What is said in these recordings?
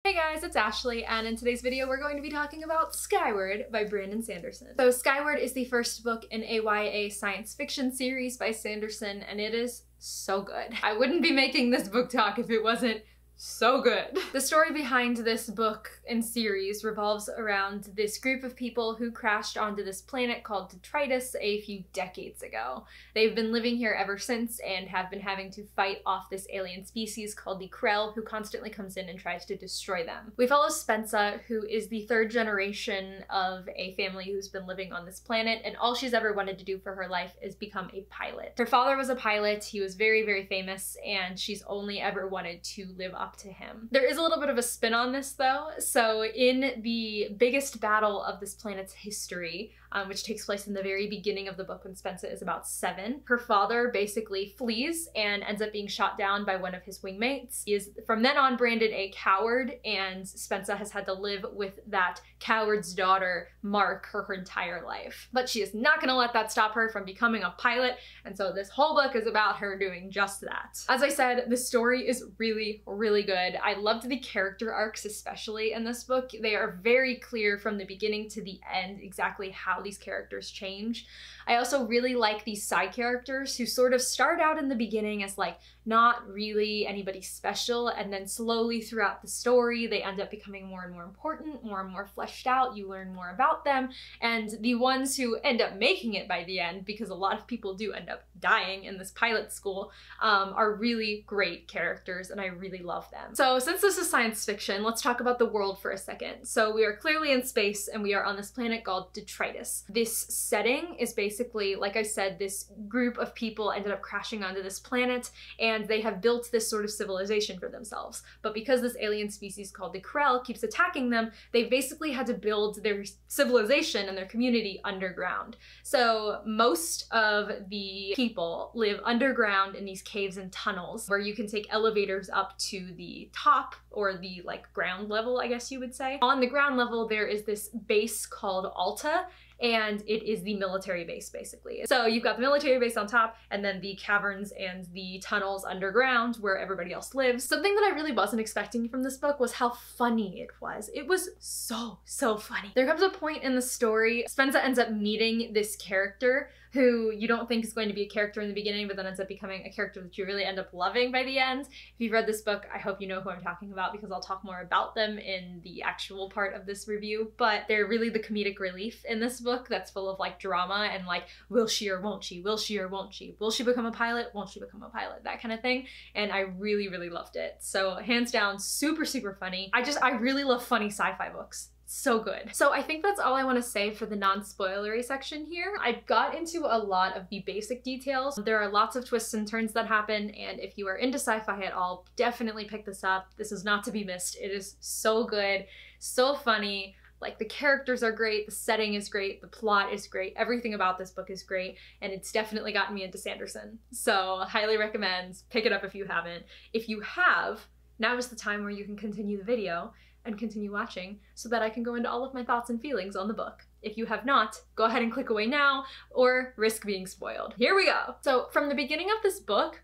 Hey guys, it's Ashley, and in today's video we're going to be talking about Skyward by Sanderson. So Skyward is the first book in a YA science fiction series by Sanderson, and it is so good. I wouldn't be making this book talk if it wasn't so good. The story behind this book and series revolves around this group of people who crashed onto this planet called detritus a few decades ago. They've been living here ever since and have been having to fight off this alien species called the Krell, who constantly comes in and tries to destroy them. We follow Spensa, who is the third generation of a family who's been living on this planet, and all she's ever wanted to do for her life is become a pilot. Her father was a pilot, he was very, very famous, and she's only ever wanted to live up to him. There is a little bit of a spin on this though. So in the biggest battle of this planet's history, which takes place in the very beginning of the book when Spensa is about 7, her father basically flees and ends up being shot down by one of his wingmates. He is from then on branded a coward, and Spensa has had to live with that coward's daughter, Mark, her entire life. But she is not gonna let that stop her from becoming a pilot, and so this whole book is about her doing just that. As I said, the story is really, really good. I loved the character arcs, especially in this book. They are very clear from the beginning to the end exactly how these characters change. I also really like these side characters who sort of start out in the beginning as like not really anybody special, and then slowly throughout the story they end up becoming more and more important, more and more fleshed out. You learn more about them, and the ones who end up making it by the end, because a lot of people do end up dying in this pilot school, are really great characters, and I really love them. So since this is science fiction, let's talk about the world for a second. So we are clearly in space, and we are on this planet called detritus. This setting is basically, like I said, this group of people ended up crashing onto this planet, and they have built this sort of civilization for themselves. But because this alien species called the Krell keeps attacking them, they basically had to build their civilization and their community underground. So most of the people live underground in these caves and tunnels where you can take elevators up to the top, or the like ground level, I guess you would say. On the ground level there is this base called Alta, and it is the military base basically. So you've got the military base on top, and then the caverns and the tunnels underground where everybody else lives. Something that I really wasn't expecting from this book was how funny it was. It was so funny. There comes a point in the story, Spensa ends up meeting this character who you don't think is going to be a character in the beginning, but then ends up becoming a character that you really end up loving by the end. If you've read this book, I hope you know who I'm talking about, because I'll talk more about them in the actual part of this review. But they're really the comedic relief in this book that's full of like drama and like, will she or won't she? Will she or won't she? Will she become a pilot? Won't she become a pilot? That kind of thing. And I really, really loved it. So hands down, super, super funny. I really love funny sci-fi books. So good. So I think that's all I want to say for the non-spoilery section here. I got into a lot of the basic details. There are lots of twists and turns that happen, and if you are into sci-fi at all, definitely pick this up. This is not to be missed. It is so good, so funny. Like, the characters are great, the setting is great, the plot is great, everything about this book is great, and it's definitely gotten me into Sanderson. So highly recommend. Pick it up if you haven't. If you have, now is the time where you can continue the video and continue watching so that I can go into all of my thoughts and feelings on the book. If you have not, go ahead and click away now or risk being spoiled. Here we go. So from the beginning of this book,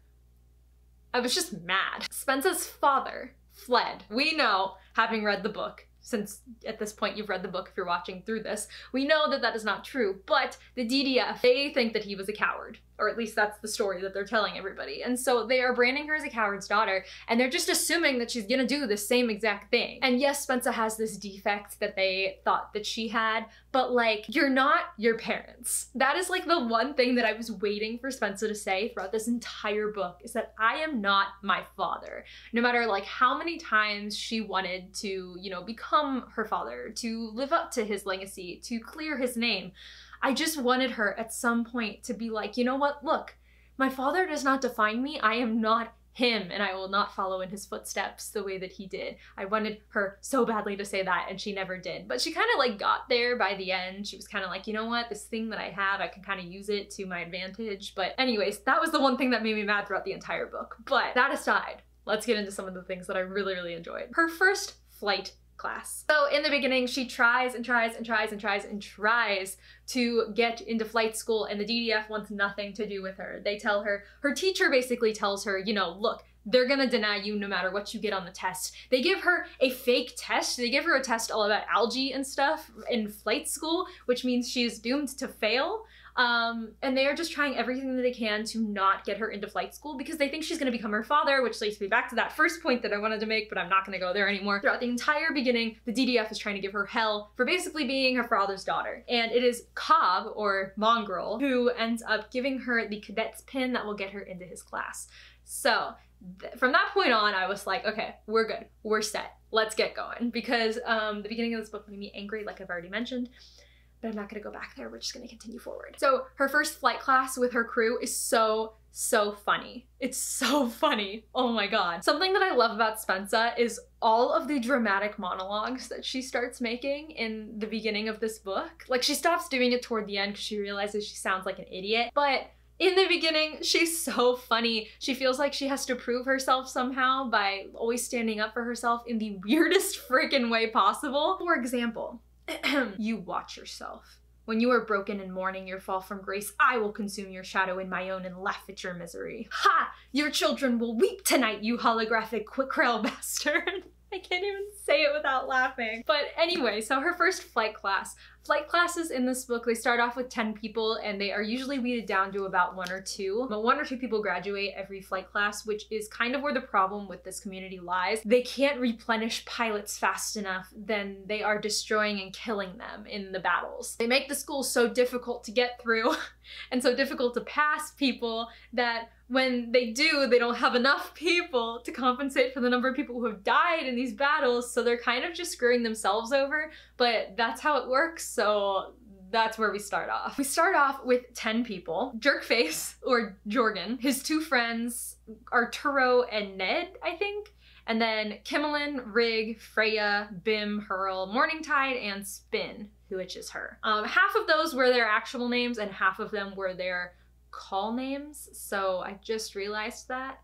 I was just mad. Spensa's father fled. We know, having read the book, since at this point you've read the book if you're watching through this, we know that that is not true, but the DDF, they think that he was a coward. Or at least that's the story that they're telling everybody. And so they are branding her as a coward's daughter, and they're just assuming that she's gonna do the same exact thing. And yes, Spensa has this defect that they thought that she had, but like, you're not your parents. That is like the one thing that I was waiting for Spensa to say throughout this entire book, is that I am not my father. No matter like how many times she wanted to, you know, become her father, to live up to his legacy, to clear his name, I just wanted her at some point to be like, you know what, look, my father does not define me, I am not him, and I will not follow in his footsteps the way that he did. I wanted her so badly to say that, and she never did. But she kind of like got there by the end. She was kind of like, you know what, this thing that I have, I can kind of use it to my advantage. But anyways, that was the one thing that made me mad throughout the entire book. But that aside, let's get into some of the things that I really, really enjoyed. Her first flight class. So in the beginning, she tries and tries and tries and tries and tries to get into flight school, and the DDF wants nothing to do with her. They tell her, her teacher basically tells her, you know, look, they're gonna deny you no matter what you get on the test. They give her a fake test. They give her a test all about algae and stuff in flight school, which means she is doomed to fail. And they are just trying everything that they can to not get her into flight school because they think she's gonna become her father, which leads me back to that first point that I wanted to make, but I'm not gonna go there anymore. Throughout the entire beginning, the DDF is trying to give her hell for basically being her father's daughter. And it is Cobb, or Mongrel, who ends up giving her the cadet's pin that will get her into his class. So from that point on, I was like, okay, we're good, we're set, let's get going. Because the beginning of this book made me angry, like I've already mentioned. But I'm not gonna go back there, we're just gonna continue forward. So her first flight class with her crew is so funny. It's so funny, oh my god. Something that I love about Spensa is all of the dramatic monologues that she starts making in the beginning of this book. Like, she stops doing it toward the end because she realizes she sounds like an idiot, but in the beginning, she's so funny. She feels like she has to prove herself somehow by always standing up for herself in the weirdest freaking way possible. For example, you watch yourself. When you are broken and mourning your fall from grace, I will consume your shadow in my own and laugh at your misery. Ha! Your children will weep tonight, you holographic quickrell bastard. I can't even say it without laughing. But anyway, so her first flight class. Flight classes in this book, they start off with 10 people and they are usually weeded down to about 1 or 2. But 1 or 2 people graduate every flight class, which is kind of where the problem with this community lies. They can't replenish pilots fast enough, then they are destroying and killing them in the battles. They make the school so difficult to get through and so difficult to pass people that when they do, they don't have enough people to compensate for the number of people who have died in these battles, so they're kind of just screwing themselves over, but that's how it works, so that's where we start off. We start off with 10 people. Jerkface, or Jorgen, his 2 friends, Arturo and Ned, I think, and then Kimmelin, Rig, Freya, Bim, Hurl, Morningtide, and Spin, which is her. Half of those were their actual names and half of them were their call names, so I just realized that.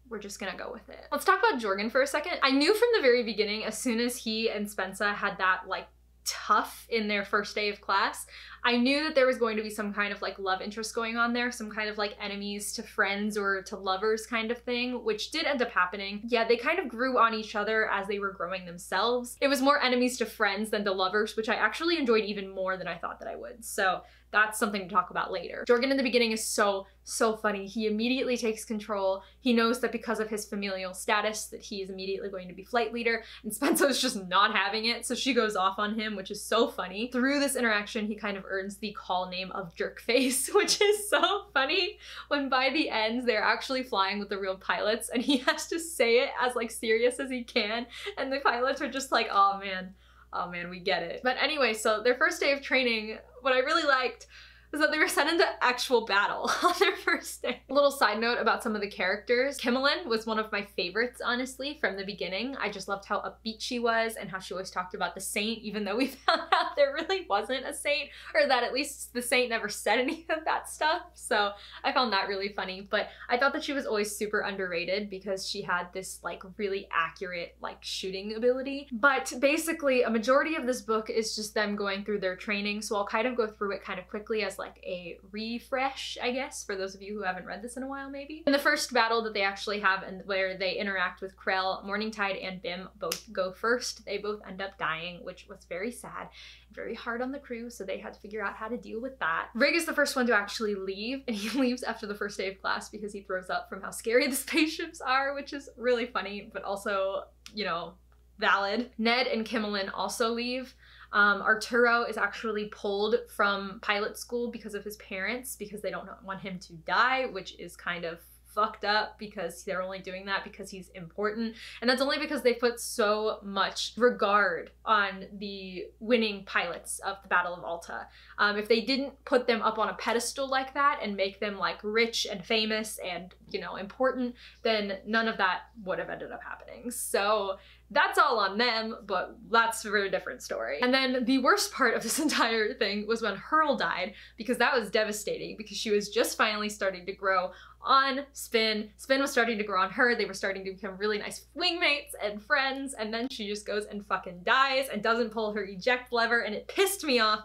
We're just gonna go with it. Let's talk about Jorgen for a second. I knew from the very beginning, as soon as he and Spensa had that like tough in their first day of class, I knew that there was going to be some kind of like love interest going on there, some kind of like enemies to friends or to lovers kind of thing, which did end up happening. Yeah, they kind of grew on each other as they were growing themselves. It was more enemies to friends than to lovers, which I actually enjoyed even more than I thought that I would. So that's something to talk about later. Jorgen in the beginning is so funny. He immediately takes control. He knows that because of his familial status that he is immediately going to be flight leader, and Spensa is just not having it, so she goes off on him, which is so funny. Through this interaction, he kind of earns the call name of Jerkface, which is so funny when by the end they're actually flying with the real pilots and he has to say it as like serious as he can, and the pilots are just like, oh man, we get it. But anyway, so their first day of training, what I really liked was that they were sent into actual battle on their first day. A little side note about some of the characters. Kimmelin was one of my favorites, honestly, from the beginning. I just loved how upbeat she was and how she always talked about the saint, even though we found out there really wasn't a saint, or that at least the saint never said any of that stuff. So I found that really funny, but I thought that she was always super underrated because she had this like really accurate like shooting ability. But basically a majority of this book is just them going through their training, so I'll kind of go through it kind of quickly as like a refresh, I guess, for those of you who haven't read this in a while maybe. In the first battle that they actually have and where they interact with Krell, Morningtide and Bim both go first. They both end up dying, which was very sad, very hard on the crew, so they had to figure out how to deal with that. Rig is the first one to actually leave, and he leaves after the first day of class because he throws up from how scary the spaceships are, which is really funny, but also, you know, valid. Ned and Kimmelin also leave. Arturo is actually pulled from pilot school because of his parents, because they don't want him to die, which is kind of fucked up because they're only doing that because he's important. And that's only because they put so much regard on the winning pilots of the Battle of Alta. If they didn't put them up on a pedestal like that and make them like rich and famous and, you know, important, then none of that would have ended up happening. So that's all on them, but that's a very different story. And then the worst part of this entire thing was when Hurl died, because that was devastating because she was just finally starting to grow on Spin. Spin was starting to grow on her. They were starting to become really nice wingmates and friends, and then she just goes and fucking dies and doesn't pull her eject lever, and it pissed me off.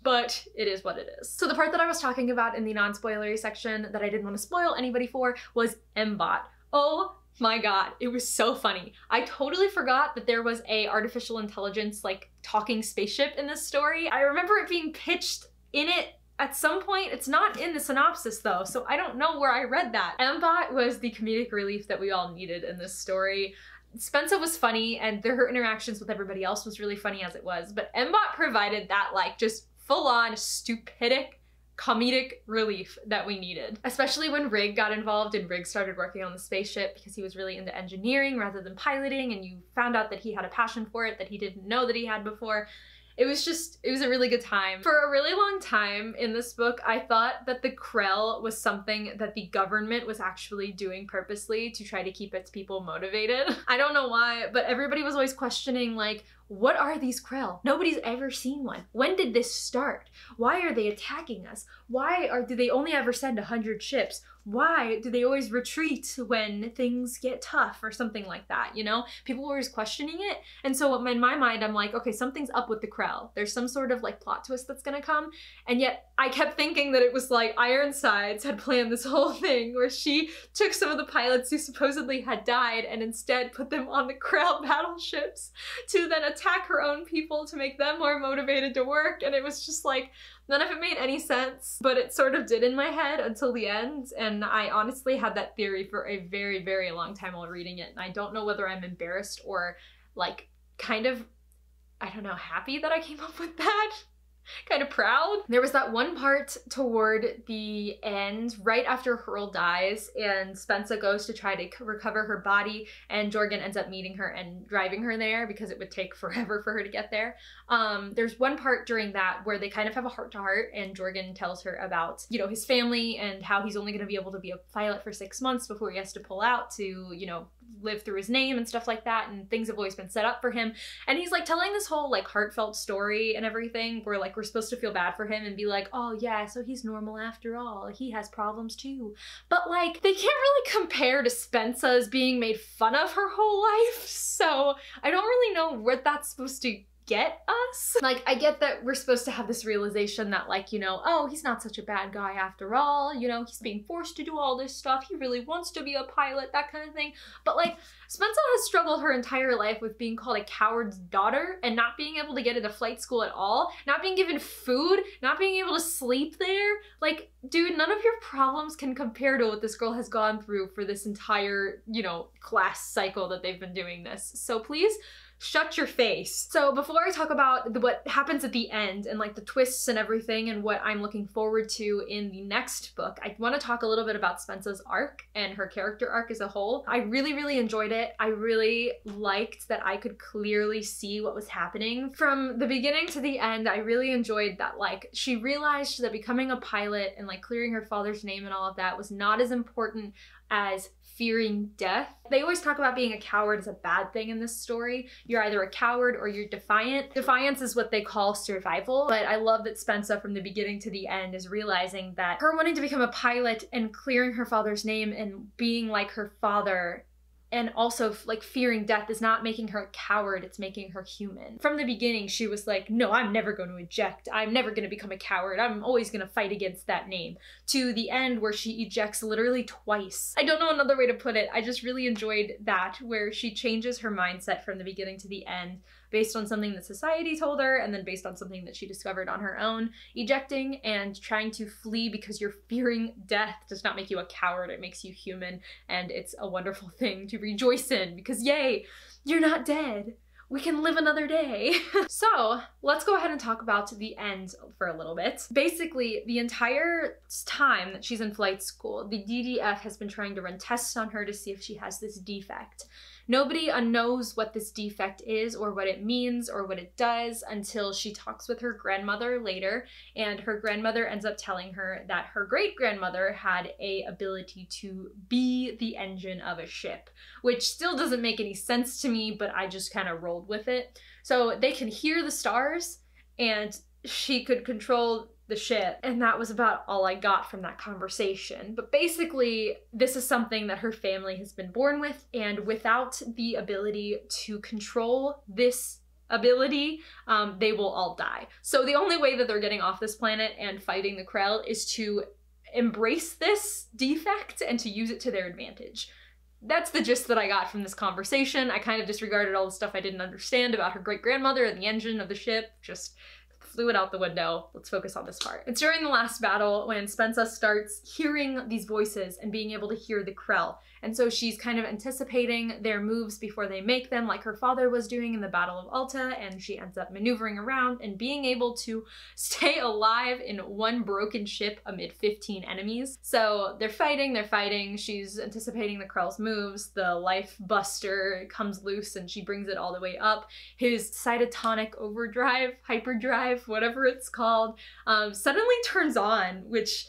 But it is what it is. So the part that I was talking about in the non-spoilery section that I didn't want to spoil anybody for was Mbot. Oh my god, it was so funny. I totally forgot that there was a artificial intelligence like talking spaceship in this story. I remember it being pitched in it at some point. It's not in the synopsis though, so I don't know where I read that. Mbot was the comedic relief that we all needed in this story. Spensa was funny, and her interactions with everybody else was really funny as it was, but Mbot provided that like just full-on stupidic comedic relief that we needed. Especially when Rig got involved and Rig started working on the spaceship because he was really into engineering rather than piloting, and you found out that he had a passion for it that he didn't know that he had before. It was a really good time. For a really long time in this book, I thought that the Krell was something that the government was actually doing purposely to try to keep its people motivated. I don't know why, but everybody was always questioning like, what are these Krell? Nobody's ever seen one. When did this start? Why are they attacking us? Do they only ever send 100 ships? Why do they always retreat when things get tough or something like that, you know? People were always questioning it. And so in my mind, I'm like, okay, something's up with the Krell. There's some sort of like plot twist that's gonna come. And yet I kept thinking that it was like Ironsides had planned this whole thing where she took some of the pilots who supposedly had died and instead put them on the Krell battleships to then attack her own people to make them more motivated to work. And it was just like, none of it made any sense, but it sort of did in my head until the end, and I honestly had that theory for a very, very long time while reading it, and I don't know whether I'm embarrassed or, like, kind of, I don't know, happy that I came up with that. Kind of proud. There was that one part toward the end, right after Hurl dies, and Spensa goes to try to recover her body, and Jorgen ends up meeting her and driving her there because it would take forever for her to get there. There's one part during that where they kind of have a heart-to-heart, and Jorgen tells her about, you know, his family and how he's only going to be able to be a pilot for 6 months before he has to pull out to, you know, live through his name and stuff like that, and things have always been set up for him. And he's like telling this whole like heartfelt story and everything where like we're supposed to feel bad for him and be like, oh yeah, so he's normal after all, he has problems too. But like they can't really compare to Spensa's being made fun of her whole life, so I don't really know what that's supposed to get us. Like, I get that we're supposed to have this realization that like, you know, oh, he's not such a bad guy after all, you know, he's being forced to do all this stuff, he really wants to be a pilot, that kind of thing. But like, Spensa has struggled her entire life with being called a coward's daughter and not being able to get into flight school at all, not being given food, not being able to sleep there. Like, dude, none of your problems can compare to what this girl has gone through for this entire, you know, class cycle that they've been doing this. So please, shut your face. So before I talk about what happens at the end and like the twists and everything and what I'm looking forward to in the next book, I want to talk a little bit about Spensa's arc and her character arc as a whole. I really, really enjoyed it. I really liked that I could clearly see what was happening. From the beginning to the end, I really enjoyed that like she realized that becoming a pilot and like clearing her father's name and all of that was not as important as fearing death. They always talk about being a coward as a bad thing in this story. You're either a coward or you're defiant. Defiance is what they call survival, but I love that Spensa from the beginning to the end is realizing that her wanting to become a pilot and clearing her father's name and being like her father and also like fearing death is not making her a coward, it's making her human. From the beginning, she was like, no, I'm never going to eject. I'm never going to become a coward. I'm always going to fight against that name. To the end where she ejects literally twice. I don't know another way to put it. I just really enjoyed that, where she changes her mindset from the beginning to the end based on something that society told her and then based on something that she discovered on her own. Ejecting and trying to flee because you're fearing death does not make you a coward, it makes you human, and it's a wonderful thing to rejoice in because yay, you're not dead. We can live another day. So let's go ahead and talk about the end for a little bit. Basically, the entire time that she's in flight school, the DDF has been trying to run tests on her to see if she has this defect. Nobody knows what this defect is or what it means or what it does until she talks with her grandmother later, and her grandmother ends up telling her that her great-grandmother had a ability to be the engine of a ship, which still doesn't make any sense to me, but I just kind of rolled with it. So they can hear the stars, and she could control the ship, and that was about all I got from that conversation. But basically, this is something that her family has been born with, and without the ability to control this ability, they will all die. So the only way that they're getting off this planet and fighting the Krell is to embrace this defect and to use it to their advantage. that's the gist that I got from this conversation. I kind of disregarded all the stuff I didn't understand about her great-grandmother and the engine of the ship, just flew it out the window. Let's focus on this part. It's during the last battle when Spensa starts hearing these voices and being able to hear the Krell. And so she's kind of anticipating their moves before they make them, like her father was doing in the Battle of Alta, and she ends up maneuvering around and being able to stay alive in one broken ship amid 15 enemies. So they're fighting, she's anticipating the Krell's moves, the life buster comes loose and she brings it all the way up. His cytotonic overdrive, hyperdrive, whatever it's called, suddenly turns on, which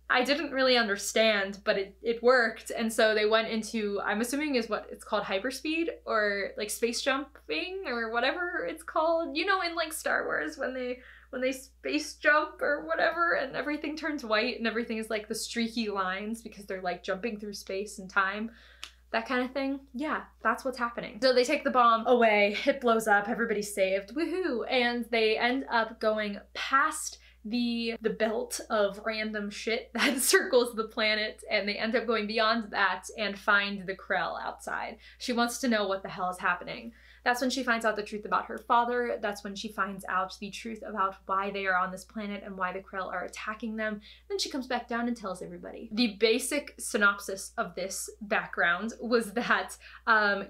I didn't really understand, but it worked. And so they went into, I'm assuming is what it's called, hyperspeed, or like space jumping, or whatever it's called. You know, in like Star Wars when they space jump or whatever and everything turns white and everything is like the streaky lines because they're like jumping through space and time. That kind of thing. Yeah, that's what's happening. So they take the bomb away, it blows up, everybody's saved, woohoo! And they end up going past the belt of random shit that circles the planet, and they end up going beyond that and find the Krell outside. She wants to know what the hell is happening. That's when she finds out the truth about her father. That's when she finds out the truth about why they are on this planet and why the Krell are attacking them. Then she comes back down and tells everybody. The basic synopsis of this background was that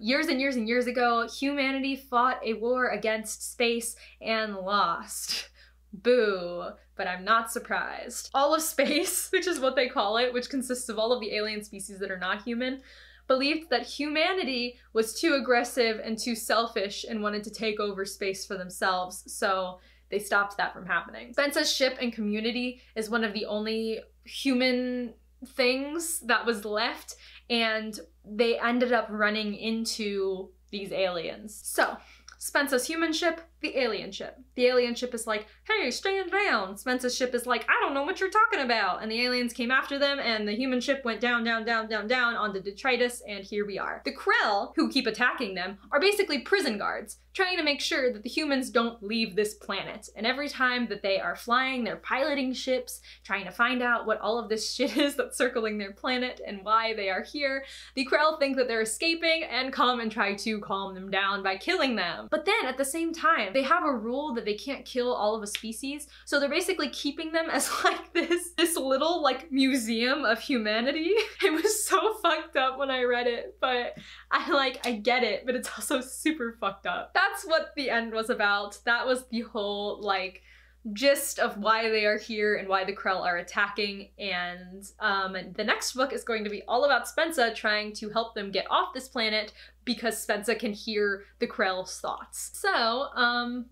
years and years and years ago, humanity fought a war against space and lost. Boo, but I'm not surprised. All of space, which is what they call it, which consists of all of the alien species that are not human, believed that humanity was too aggressive and too selfish and wanted to take over space for themselves, so they stopped that from happening. Spensa's ship and community is one of the only human things that was left, and they ended up running into these aliens. So, Spensa's human ship, the alien ship. The alien ship is like, hey, stand down. Spensa's ship is like, I don't know what you're talking about. And the aliens came after them, and the human ship went down, down, down, down, down onto detritus, and here we are. The Krell, who keep attacking them, are basically prison guards, trying to make sure that the humans don't leave this planet. And every time that they are flying, they're piloting ships, trying to find out what all of this shit is that's circling their planet and why they are here. The Krell think that they're escaping and come and try to calm them down by killing them. But then at the same time, they have a rule that they can't kill all of a species, so they're basically keeping them as like this little like museum of humanity. It was so fucked up when I read it, but I get it, but it's also super fucked up. That's what the end was about. That was the whole like gist of why they are here and why the Krell are attacking, and the next book is going to be all about Spensa trying to help them get off this planet because Spensa can hear the Krell's thoughts. So,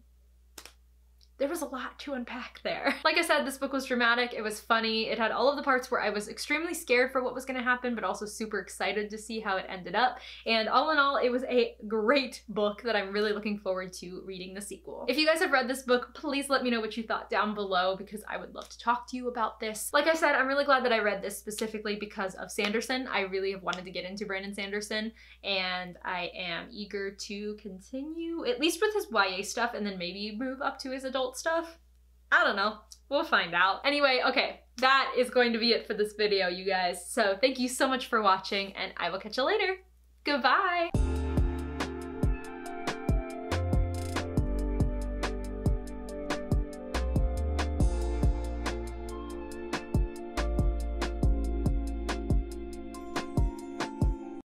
there was a lot to unpack there. Like I said, this book was dramatic, it was funny, it had all of the parts where I was extremely scared for what was gonna happen, but also super excited to see how it ended up. And all in all, it was a great book that I'm really looking forward to reading the sequel. If you guys have read this book, please let me know what you thought down below, because I would love to talk to you about this. Like I said, I'm really glad that I read this specifically because of Sanderson. I really have wanted to get into Brandon Sanderson, and I am eager to continue, at least with his YA stuff, and then maybe move up to his adult stuff. I don't know. We'll find out. Anyway, okay, that is going to be it for this video, you guys. So thank you so much for watching, and I will catch you later. Goodbye!